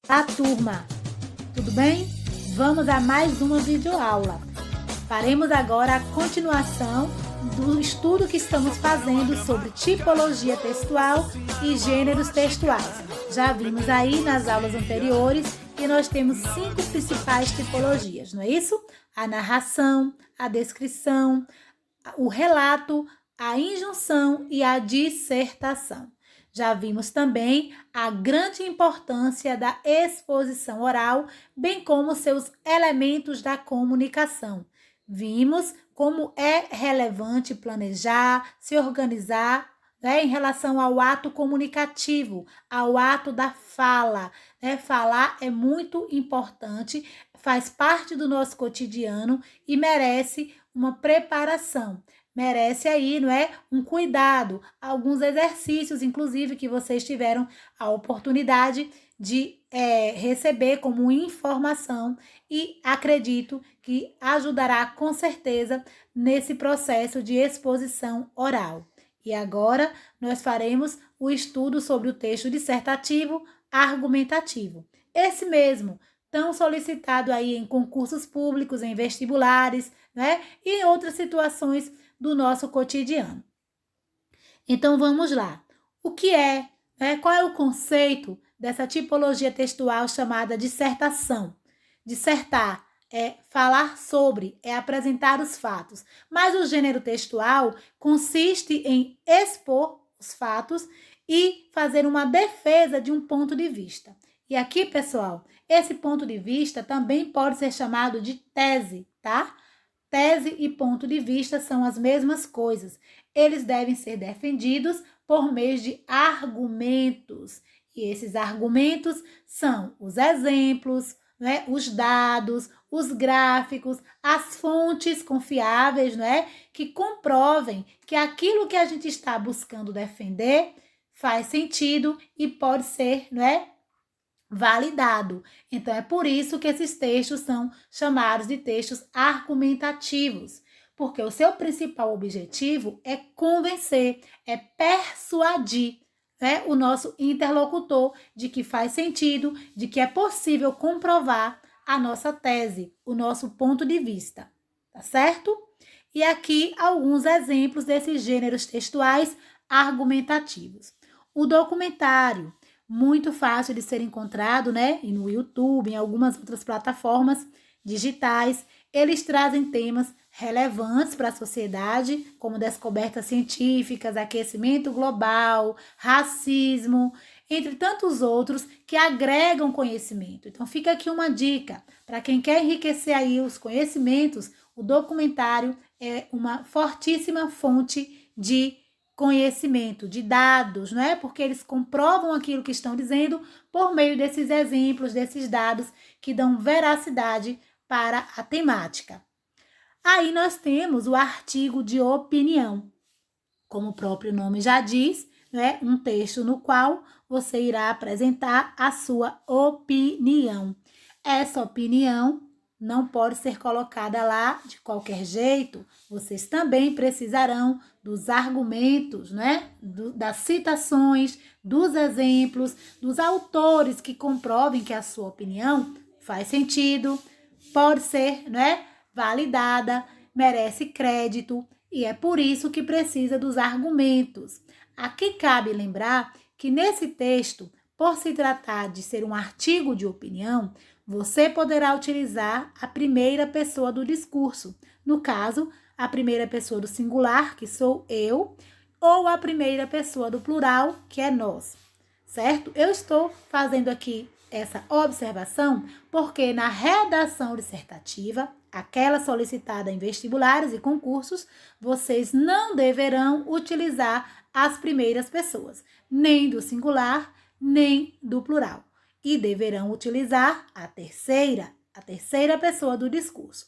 Olá, turma! Tudo bem? Vamos a mais uma videoaula. Faremos agora a continuação do estudo que estamos fazendo sobre tipologia textual e gêneros textuais. Já vimos aí nas aulas anteriores que nós temos 5 principais tipologias, não é isso? A narração, a descrição, o relato, a injunção e a dissertação. Já vimos também a grande importância da exposição oral, bem como seus elementos da comunicação. Vimos como é relevante planejar, se organizar, né, em relação ao ato comunicativo, ao ato da fala. Né? Falar é muito importante, faz parte do nosso cotidiano e merece uma preparação. Merece aí, não é? Um cuidado, alguns exercícios, inclusive, que vocês tiveram a oportunidade de receber como informação e acredito que ajudará com certeza nesse processo de exposição oral. E agora nós faremos o estudo sobre o texto dissertativo argumentativo. Esse mesmo, tão solicitado aí em concursos públicos, em vestibulares, né? E em outras situações do nosso cotidiano. Então vamos lá. O que é, né? Qual é o conceito dessa tipologia textual chamada dissertação? Dissertar é falar sobre, é apresentar os fatos. Mas o gênero textual consiste em expor os fatos e fazer uma defesa de um ponto de vista. E aqui, pessoal, esse ponto de vista também pode ser chamado de tese, tá? Tese e ponto de vista são as mesmas coisas. Eles devem ser defendidos por meio de argumentos. E esses argumentos são os exemplos, né, os dados, os gráficos, as fontes confiáveis, né, que comprovem que aquilo que a gente está buscando defender faz sentido e pode ser, né, validado. Então, é por isso que esses textos são chamados de textos argumentativos, porque o seu principal objetivo é convencer, é persuadir, né, o nosso interlocutor de que faz sentido, de que é possível comprovar a nossa tese, o nosso ponto de vista, tá certo? E aqui alguns exemplos desses gêneros textuais argumentativos. O documentário, muito fácil de ser encontrado, né? E no YouTube, em algumas outras plataformas digitais, eles trazem temas relevantes para a sociedade, como descobertas científicas, aquecimento global, racismo, entre tantos outros que agregam conhecimento. Então fica aqui uma dica para quem quer enriquecer aí os conhecimentos, o documentário é uma fortíssima fonte de conhecimento, de dados, não é? Porque eles comprovam aquilo que estão dizendo por meio desses exemplos, desses dados que dão veracidade para a temática. Aí nós temos o artigo de opinião. Como o próprio nome já diz, né? Um texto no qual você irá apresentar a sua opinião. Essa opinião não pode ser colocada lá de qualquer jeito. Vocês também precisarão dos argumentos, né? Das citações, dos exemplos, dos autores que comprovem que a sua opinião faz sentido, pode ser, né? Validada, merece crédito e é por isso que precisa dos argumentos. Aqui cabe lembrar que nesse texto, por se tratar de ser um artigo de opinião, você poderá utilizar a primeira pessoa do discurso, no caso, a primeira pessoa do singular, que sou eu, ou a primeira pessoa do plural, que é nós, certo? Eu estou fazendo aqui essa observação porque na redação dissertativa, aquela solicitada em vestibulares e concursos, vocês não deverão utilizar as primeiras pessoas, nem do singular, nem do plural e deverão utilizar a terceira pessoa do discurso,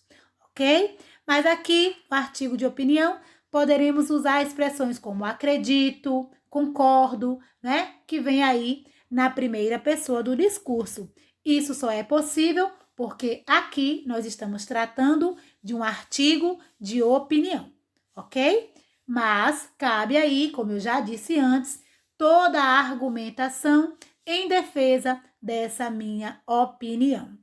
ok? Mas aqui, no artigo de opinião, poderemos usar expressões como acredito, concordo, né? Que vem aí na primeira pessoa do discurso. Isso só é possível porque aqui nós estamos tratando de um artigo de opinião, ok? Mas cabe aí, como eu já disse antes, toda a argumentação em defesa dessa minha opinião.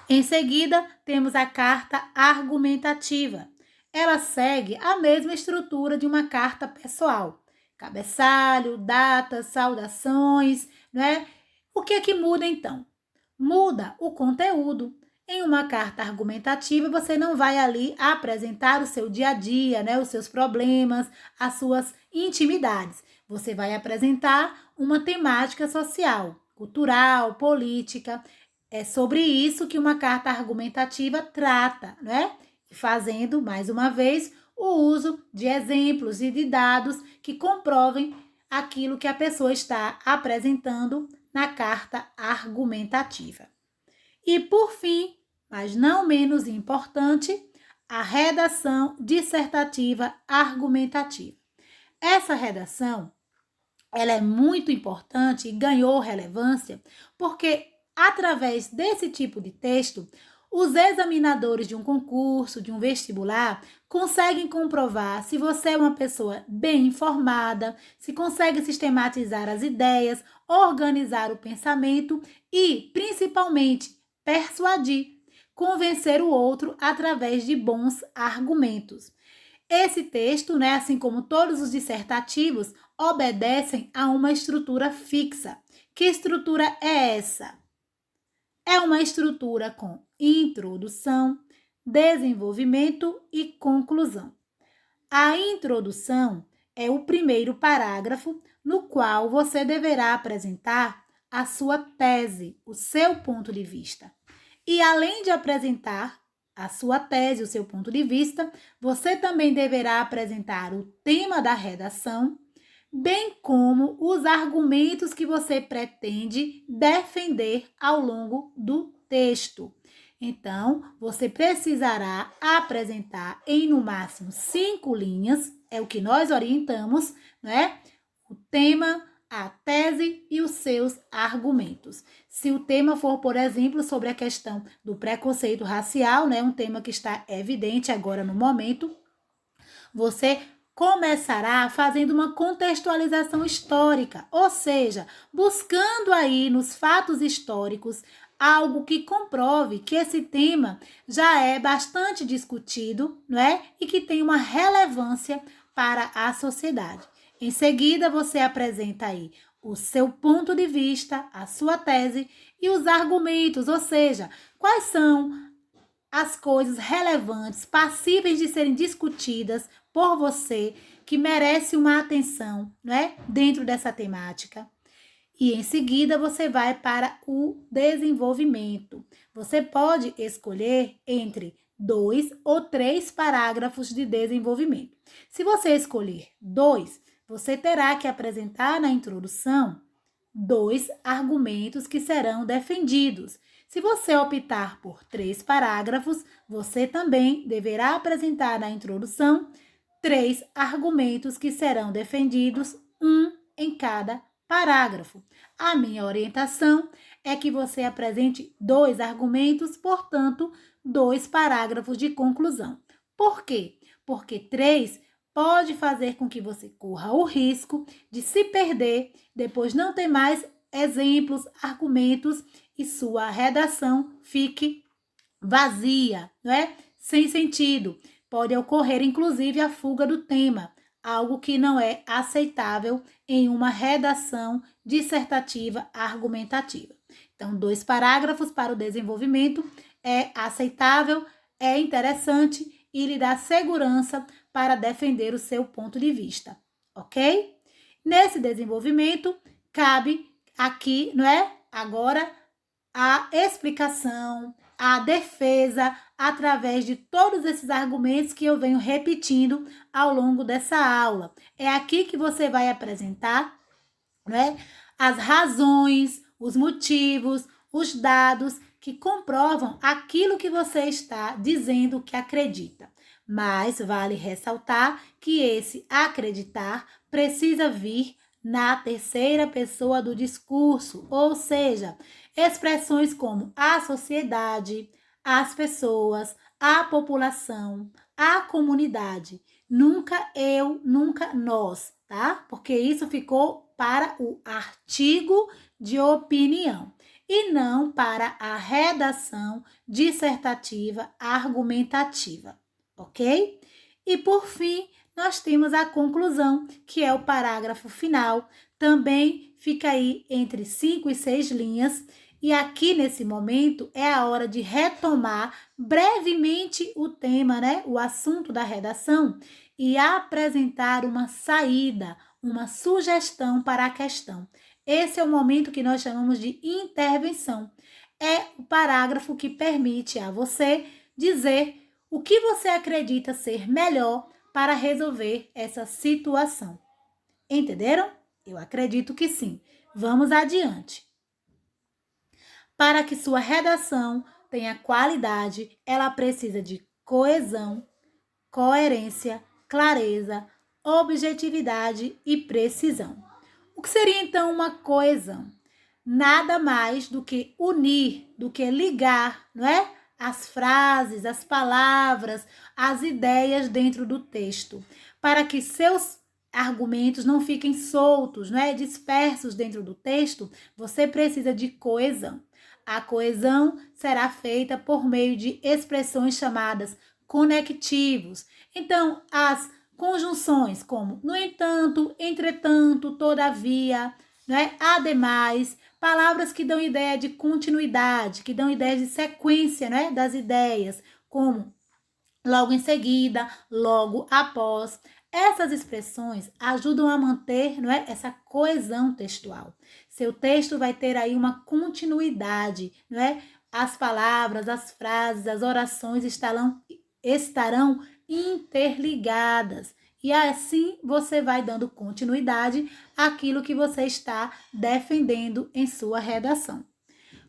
Em seguida, temos a carta argumentativa. Ela segue a mesma estrutura de uma carta pessoal. Cabeçalho, datas, saudações, né? O que é que muda então? Muda o conteúdo. Em uma carta argumentativa, você não vai ali apresentar o seu dia a dia, né? Os seus problemas, as suas intimidades. Você vai apresentar uma temática social, cultural, política. É sobre isso que uma carta argumentativa trata, né? Fazendo, mais uma vez, o uso de exemplos e de dados que comprovem aquilo que a pessoa está apresentando na carta argumentativa. E, por fim, mas não menos importante, a redação dissertativa argumentativa. Essa redação, ela é muito importante e ganhou relevância porque, através desse tipo de texto, os examinadores de um concurso, de um vestibular, conseguem comprovar se você é uma pessoa bem informada, se consegue sistematizar as ideias, organizar o pensamento e, principalmente, persuadir, convencer o outro através de bons argumentos. Esse texto, né, assim como todos os dissertativos, obedecem a uma estrutura fixa. Que estrutura é essa? É uma estrutura com introdução, desenvolvimento e conclusão. A introdução é o primeiro parágrafo no qual você deverá apresentar a sua tese, o seu ponto de vista. E além de apresentar a sua tese, o seu ponto de vista, você também deverá apresentar o tema da redação, bem como os argumentos que você pretende defender ao longo do texto. Então, você precisará apresentar em no máximo 5 linhas, é o que nós orientamos, né? O tema, a tese e os seus argumentos. Se o tema for, por exemplo, sobre a questão do preconceito racial, né? Um tema que está evidente agora no momento, você começará fazendo uma contextualização histórica, ou seja, buscando aí nos fatos históricos algo que comprove que esse tema já é bastante discutido, não é? E que tem uma relevância para a sociedade. Em seguida, você apresenta aí o seu ponto de vista, a sua tese e os argumentos, ou seja, quais são as coisas relevantes, passíveis de serem discutidas por você, que merece uma atenção, né, dentro dessa temática. E em seguida você vai para o desenvolvimento. Você pode escolher entre 2 ou 3 parágrafos de desenvolvimento. Se você escolher 2, você terá que apresentar na introdução 2 argumentos que serão defendidos. Se você optar por 3 parágrafos, você também deverá apresentar na introdução 3 argumentos que serão defendidos, um em cada parágrafo. A minha orientação é que você apresente 2 argumentos, portanto, 2 parágrafos de conclusão. Por quê? Porque 3 pode fazer com que você corra o risco de se perder, depois não ter mais exemplos, argumentos e sua redação fique vazia, não é? Sem sentido. Pode ocorrer, inclusive, a fuga do tema, algo que não é aceitável em uma redação dissertativa argumentativa. Então, 2 parágrafos para o desenvolvimento é aceitável, é interessante e lhe dá segurança para defender o seu ponto de vista, ok? Nesse desenvolvimento, cabe aqui, não é? Agora, a explicação, a defesa, através de todos esses argumentos que eu venho repetindo ao longo dessa aula. É aqui que você vai apresentar, né, as razões, os motivos, os dados que comprovam aquilo que você está dizendo que acredita. Mas vale ressaltar que esse acreditar precisa vir na terceira pessoa do discurso, ou seja, expressões como a sociedade, as pessoas, a população, a comunidade. Nunca eu, nunca nós, tá? Porque isso ficou para o artigo de opinião e não para a redação dissertativa argumentativa, ok? E por fim, nós temos a conclusão, que é o parágrafo final, também fica aí entre 5 e 6 linhas, e aqui nesse momento é a hora de retomar brevemente o tema, né, o assunto da redação e apresentar uma saída, uma sugestão para a questão. Esse é o momento que nós chamamos de intervenção. É o parágrafo que permite a você dizer o que você acredita ser melhor para resolver essa situação. Entenderam? Eu acredito que sim. Vamos adiante. Para que sua redação tenha qualidade, ela precisa de coesão, coerência, clareza, objetividade e precisão. O que seria então uma coesão? Nada mais do que unir, do que ligar, não é? As frases, as palavras, as ideias dentro do texto, para que seus argumentos não fiquem soltos, não é? Dispersos dentro do texto, você precisa de coesão. A coesão será feita por meio de expressões chamadas conectivos. Então, as conjunções como no entanto, entretanto, todavia, né? Ademais, palavras que dão ideia de continuidade, que dão ideia de sequência, né? Das ideias, como logo em seguida, logo após. Essas expressões ajudam a manter, não é, essa coesão textual. Seu texto vai ter aí uma continuidade, não é? As palavras, as frases, as orações estarão interligadas. E assim você vai dando continuidade àquilo que você está defendendo em sua redação.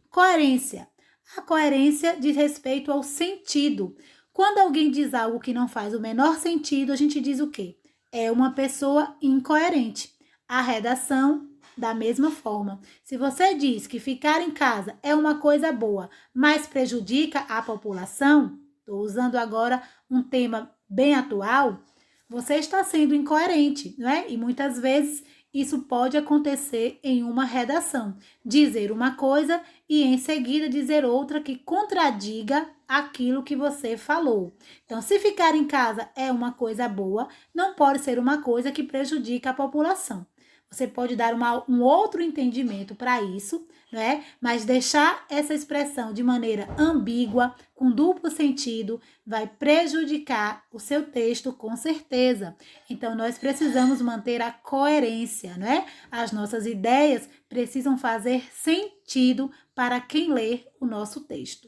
Coerência. A coerência diz respeito ao sentido. Quando alguém diz algo que não faz o menor sentido, a gente diz o quê? É uma pessoa incoerente. A redação, da mesma forma. Se você diz que ficar em casa é uma coisa boa, mas prejudica a população, estou usando agora um tema bem atual, você está sendo incoerente, não é? E muitas vezes isso pode acontecer em uma redação. Dizer uma coisa e em seguida dizer outra que contradiga aquilo que você falou. Então, se ficar em casa é uma coisa boa, não pode ser uma coisa que prejudica a população. Você pode dar um outro entendimento para isso, né? Mas deixar essa expressão de maneira ambígua, com duplo sentido, vai prejudicar o seu texto com certeza. Então, nós precisamos manter a coerência, né? As nossas ideias precisam fazer sentido para quem lê o nosso texto,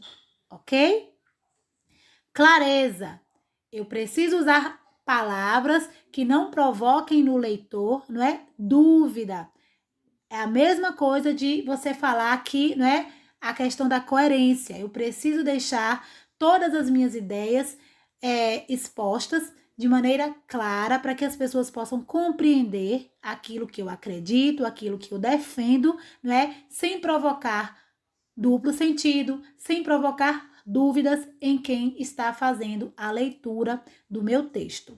ok? Clareza. Eu preciso usar palavras que não provoquem no leitor, não é? Dúvida. É a mesma coisa de você falar aqui, não é? A questão da coerência. Eu preciso deixar todas as minhas ideias expostas de maneira clara para que as pessoas possam compreender aquilo que eu acredito, aquilo que eu defendo, não é? Sem provocar duplo sentido, sem provocar dúvidas em quem está fazendo a leitura do meu texto.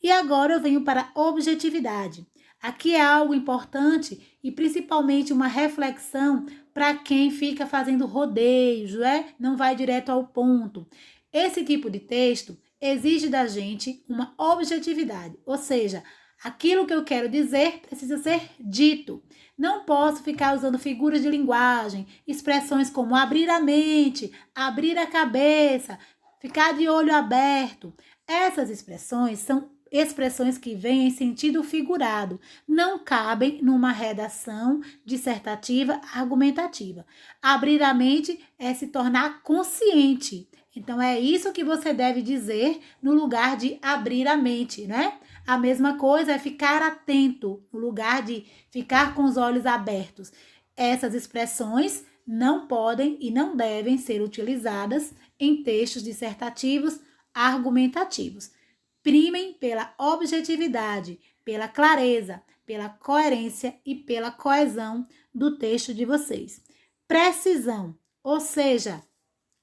E agora eu venho para a objetividade. Aqui é algo importante e principalmente uma reflexão para quem fica fazendo rodeios, não vai direto ao ponto. Esse tipo de texto exige da gente uma objetividade, ou seja, aquilo que eu quero dizer precisa ser dito. Não posso ficar usando figuras de linguagem, expressões como abrir a mente, abrir a cabeça, ficar de olho aberto. Essas expressões são expressões que vêm em sentido figurado, não cabem numa redação dissertativa argumentativa. Abrir a mente é se tornar consciente. Então, é isso que você deve dizer no lugar de abrir a mente, né? A mesma coisa é ficar atento, no lugar de ficar com os olhos abertos. Essas expressões não podem e não devem ser utilizadas em textos dissertativos argumentativos. Primem pela objetividade, pela clareza, pela coerência e pela coesão do texto de vocês. Precisão, ou seja,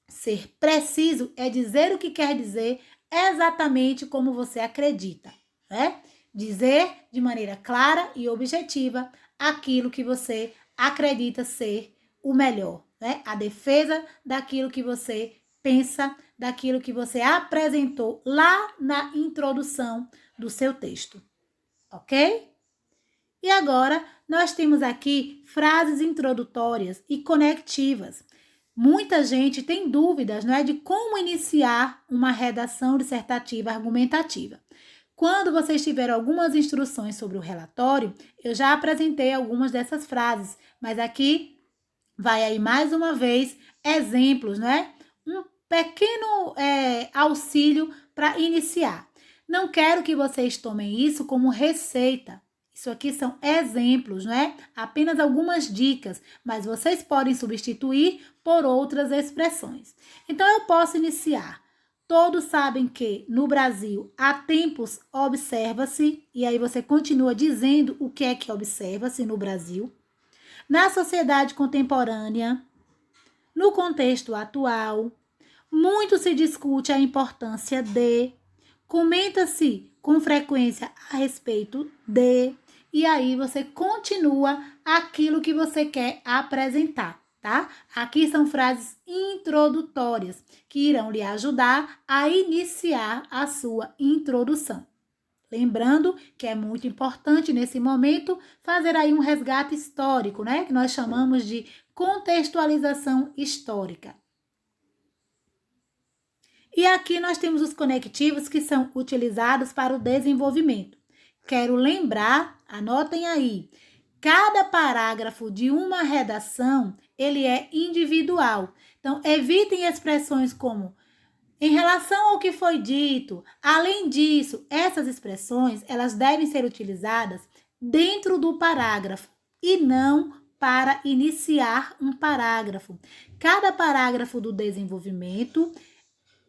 ser preciso é dizer o que quer dizer exatamente como você acredita, né? Dizer de maneira clara e objetiva aquilo que você acredita ser o melhor, né? A defesa daquilo que você pensa, daquilo que você apresentou lá na introdução do seu texto, ok? E agora, nós temos aqui frases introdutórias e conectivas. Muita gente tem dúvidas, não é, de como iniciar uma redação dissertativa argumentativa. Quando vocês tiveram algumas instruções sobre o relatório, eu já apresentei algumas dessas frases, mas aqui vai aí mais uma vez exemplos, não é? Um pequeno auxílio para iniciar. Não quero que vocês tomem isso como receita. Isso aqui são exemplos, não é? Apenas algumas dicas, mas vocês podem substituir por outras expressões. Então, eu posso iniciar. Todos sabem que no Brasil há tempos observa-se, e aí você continua dizendo o que é que observa-se no Brasil. Na sociedade contemporânea, no contexto atual, muito se discute a importância de, comenta-se com frequência a respeito de, e aí você continua aquilo que você quer apresentar, tá? Aqui são frases introdutórias que irão lhe ajudar a iniciar a sua introdução. Lembrando que é muito importante nesse momento fazer aí um resgate histórico, né? Que nós chamamos de contextualização histórica. E aqui nós temos os conectivos que são utilizados para o desenvolvimento. Quero lembrar, anotem aí, cada parágrafo de uma redação, ele é individual. Então, evitem expressões como em relação ao que foi dito. Além disso, essas expressões, elas devem ser utilizadas dentro do parágrafo e não para iniciar um parágrafo. Cada parágrafo do desenvolvimento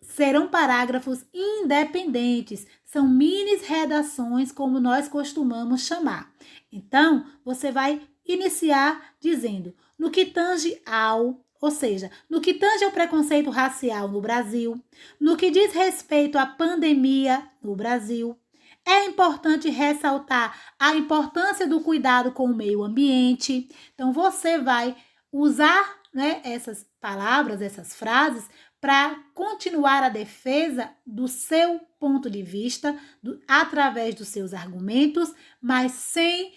serão parágrafos independentes, são mini redações, como nós costumamos chamar. Então, você vai iniciar dizendo, no que tange ao, ou seja, no que tange ao preconceito racial no Brasil, no que diz respeito à pandemia no Brasil, é importante ressaltar a importância do cuidado com o meio ambiente. Então, você vai usar, né, essas palavras, essas frases, para continuar a defesa do seu ponto de vista, através dos seus argumentos, mas sem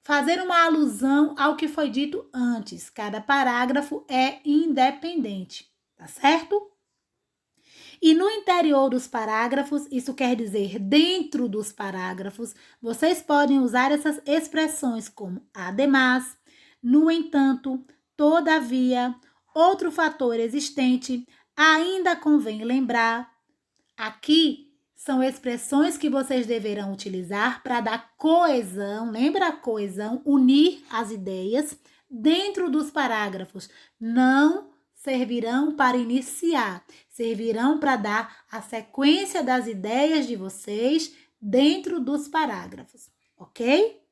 fazer uma alusão ao que foi dito antes. Cada parágrafo é independente, tá certo? E no interior dos parágrafos, isso quer dizer dentro dos parágrafos, vocês podem usar essas expressões como ademais, no entanto, todavia, outro fator existente, ainda convém lembrar. Aqui são expressões que vocês deverão utilizar para dar coesão, lembra a coesão, unir as ideias dentro dos parágrafos. Não servirão para iniciar, servirão para dar a sequência das ideias de vocês dentro dos parágrafos, ok?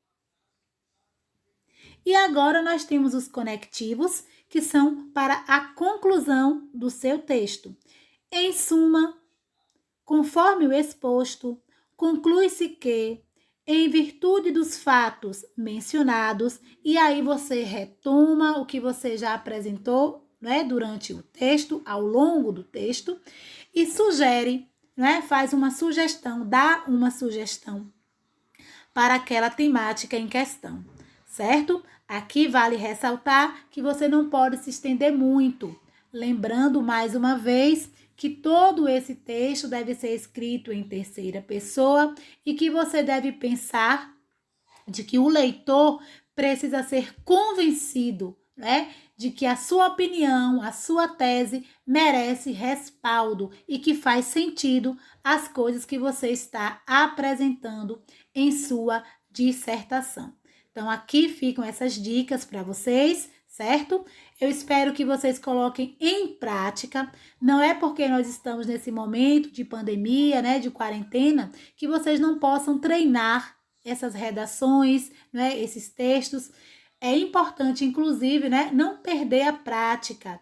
E agora nós temos os conectivos, que são para a conclusão do seu texto. Em suma, conforme o exposto, conclui-se que, em virtude dos fatos mencionados, e aí você retoma o que você já apresentou, né, durante o texto, ao longo do texto, e sugere, né, faz uma sugestão, dá uma sugestão para aquela temática em questão, certo? Aqui vale ressaltar que você não pode se estender muito. Lembrando mais uma vez que todo esse texto deve ser escrito em terceira pessoa e que você deve pensar de que o leitor precisa ser convencido, né, de que a sua opinião, a sua tese merece respaldo e que faz sentido as coisas que você está apresentando em sua dissertação. Então, aqui ficam essas dicas para vocês, certo? Eu espero que vocês coloquem em prática. Não é porque nós estamos nesse momento de pandemia, né, de quarentena, que vocês não possam treinar essas redações, né, esses textos. É importante, inclusive, né, não perder a prática.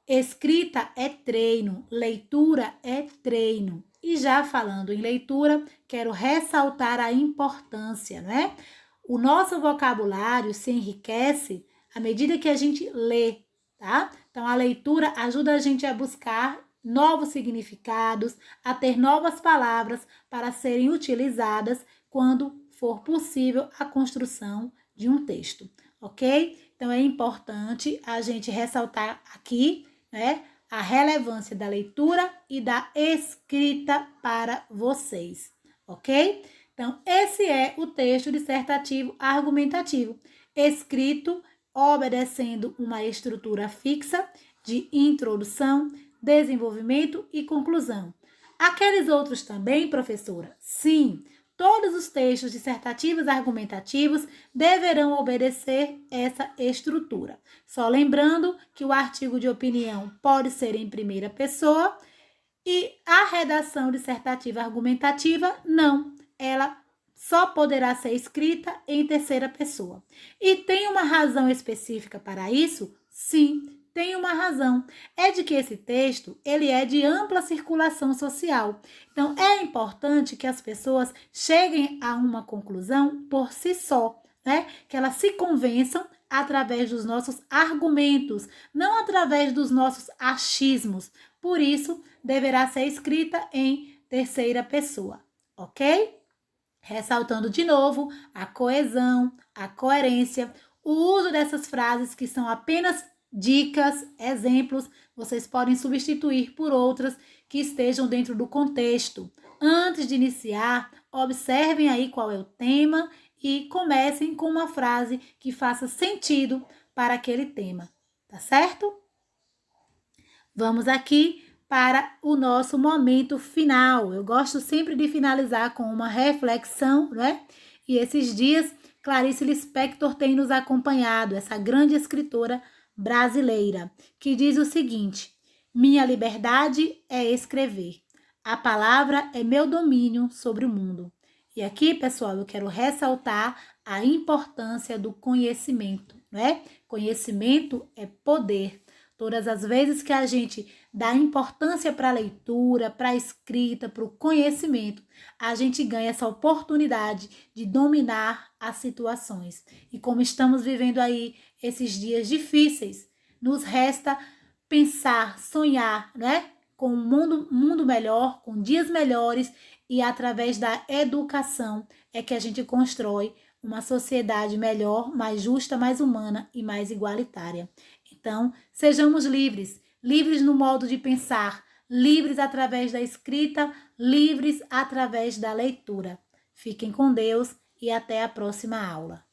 Escrita é treino, leitura é treino. E já falando em leitura, quero ressaltar a importância, né? O nosso vocabulário se enriquece à medida que a gente lê, tá? Então, a leitura ajuda a gente a buscar novos significados, a ter novas palavras para serem utilizadas quando for possível a construção de um texto, ok? Então, é importante a gente ressaltar aqui, né, a relevância da leitura e da escrita para vocês, ok? Então, esse é o texto dissertativo argumentativo, escrito obedecendo uma estrutura fixa de introdução, desenvolvimento e conclusão. Aqueles outros também, professora? Sim, todos os textos dissertativos argumentativos deverão obedecer essa estrutura. Só lembrando que o artigo de opinião pode ser em primeira pessoa e a redação dissertativa argumentativa não. Ela só poderá ser escrita em terceira pessoa. E tem uma razão específica para isso? Sim, tem uma razão. É de que esse texto, ele é de ampla circulação social. Então, é importante que as pessoas cheguem a uma conclusão por si só, né? Que elas se convençam através dos nossos argumentos, não através dos nossos achismos. Por isso, deverá ser escrita em terceira pessoa, ok? Ressaltando de novo a coesão, a coerência, o uso dessas frases que são apenas dicas, exemplos, vocês podem substituir por outras que estejam dentro do contexto. Antes de iniciar, observem aí qual é o tema e comecem com uma frase que faça sentido para aquele tema, tá certo? Vamos aqui para o nosso momento final. Eu gosto sempre de finalizar com uma reflexão, né? E esses dias, Clarice Lispector tem nos acompanhado, essa grande escritora brasileira, que diz o seguinte: minha liberdade é escrever. A palavra é meu domínio sobre o mundo. E aqui, pessoal, eu quero ressaltar a importância do conhecimento, né? Conhecimento é poder. Todas as vezes que a gente dá importância para a leitura, para a escrita, para o conhecimento, a gente ganha essa oportunidade de dominar as situações. E como estamos vivendo aí esses dias difíceis, nos resta pensar, sonhar, né? Com um mundo melhor, com dias melhores, e através da educação é que a gente constrói uma sociedade melhor, mais justa, mais humana e mais igualitária. Então, sejamos livres, livres no modo de pensar, livres através da escrita, livres através da leitura. Fiquem com Deus e até a próxima aula.